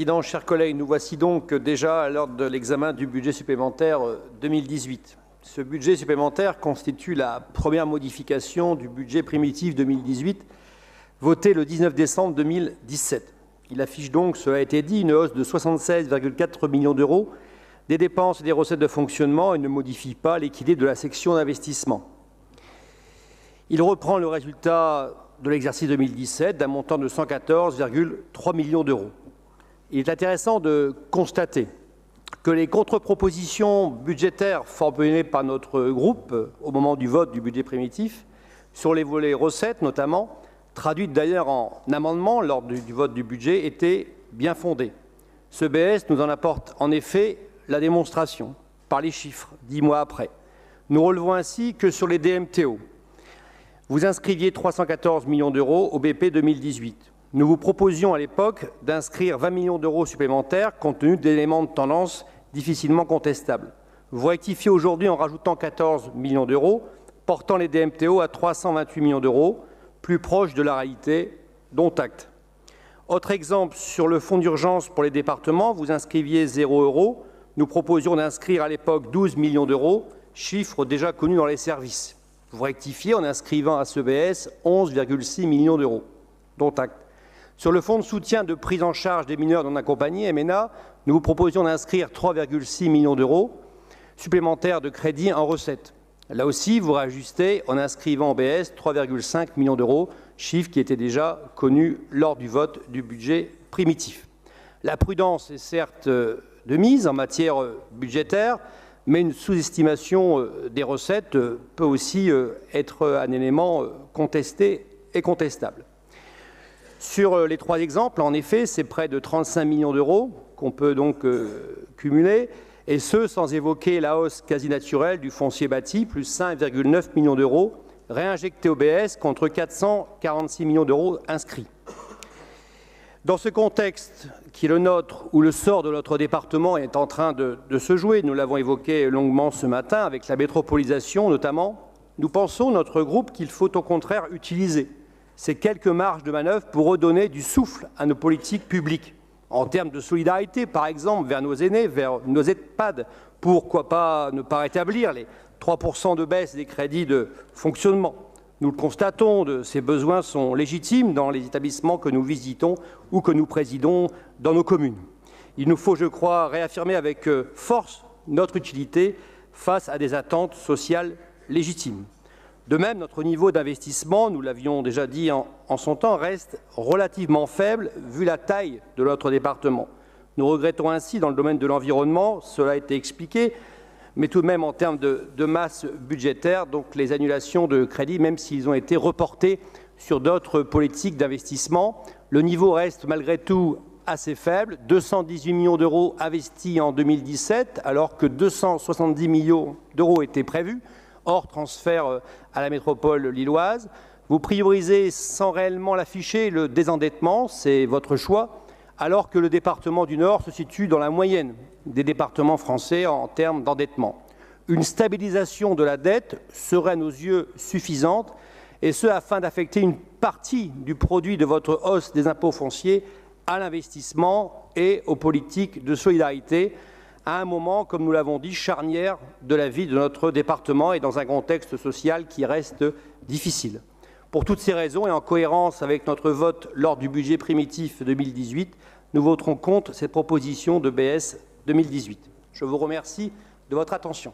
Président, chers collègues, nous voici donc déjà à l'heure de l'examen du budget supplémentaire 2018. Ce budget supplémentaire constitue la première modification du budget primitif 2018 voté le 19 décembre 2017. Il affiche donc, cela a été dit, une hausse de 76,4 millions d'euros des dépenses et des recettes de fonctionnement et ne modifie pas l'équilibre de la section d'investissement. Il reprend le résultat de l'exercice 2017 d'un montant de 114,3 millions d'euros. Il est intéressant de constater que les contre-propositions budgétaires formulées par notre groupe au moment du vote du budget primitif, sur les volets recettes notamment, traduites d'ailleurs en amendements lors du vote du budget, étaient bien fondées. Ce BS nous en apporte en effet la démonstration par les chiffres 10 mois après. Nous relevons ainsi que sur les DMTO, vous inscriviez 314 millions d'euros au BP 2018. Nous vous proposions à l'époque d'inscrire 20 millions d'euros supplémentaires compte tenu d'éléments de tendance difficilement contestables. Vous rectifiez aujourd'hui en rajoutant 14 millions d'euros, portant les DMTO à 328 millions d'euros, plus proche de la réalité, dont acte. Autre exemple, sur le fonds d'urgence pour les départements, vous inscriviez 0 euros. Nous proposions d'inscrire à l'époque 12 millions d'euros, chiffre déjà connu dans les services. Vous rectifiez en inscrivant à ce BS 11,6 millions d'euros, dont acte. Sur le fonds de soutien de prise en charge des mineurs non accompagnés, MNA, nous vous proposions d'inscrire 3,6 millions d'euros supplémentaires de crédits en recettes. Là aussi, vous réajustez en inscrivant au BS 3,5 millions d'euros, chiffre qui était déjà connu lors du vote du budget primitif. La prudence est certes de mise en matière budgétaire, mais une sous-estimation des recettes peut aussi être un élément contesté et contestable. Sur les trois exemples, en effet, c'est près de 35 millions d'euros qu'on peut donc cumuler, et ce, sans évoquer la hausse quasi naturelle du foncier bâti, plus 5,9 millions d'euros, réinjectés au BS contre 446 millions d'euros inscrits. Dans ce contexte qui est le nôtre, où le sort de notre département est en train de se jouer, nous l'avons évoqué longuement ce matin, avec la métropolisation notamment, nous pensons, notre groupe, qu'il faut au contraire utiliser ces quelques marges de manœuvre pour redonner du souffle à nos politiques publiques, en termes de solidarité, par exemple, vers nos aînés, vers nos EHPAD, pourquoi pas ne pas rétablir les 3% de baisse des crédits de fonctionnement. Nous le constatons, ces besoins sont légitimes dans les établissements que nous visitons ou que nous présidons dans nos communes. Il nous faut, je crois, réaffirmer avec force notre utilité face à des attentes sociales légitimes. De même, notre niveau d'investissement, nous l'avions déjà dit en son temps, reste relativement faible vu la taille de notre département. Nous regrettons ainsi, dans le domaine de l'environnement, cela a été expliqué, mais tout de même en termes de masse budgétaire, donc les annulations de crédits, même s'ils ont été reportés sur d'autres politiques d'investissement. Le niveau reste malgré tout assez faible, 218 millions d'euros investis en 2017, alors que 270 millions d'euros étaient prévus, hors transfert à la métropole lilloise. Vous priorisez, sans réellement l'afficher, le désendettement, c'est votre choix, alors que le département du Nord se situe dans la moyenne des départements français en termes d'endettement. Une stabilisation de la dette serait à nos yeux suffisante, et ce afin d'affecter une partie du produit de votre hausse des impôts fonciers à l'investissement et aux politiques de solidarité, à un moment, comme nous l'avons dit, charnière de la vie de notre département et dans un contexte social qui reste difficile. Pour toutes ces raisons et en cohérence avec notre vote lors du budget primitif 2018, nous voterons contre cette proposition de BS 2018. Je vous remercie de votre attention.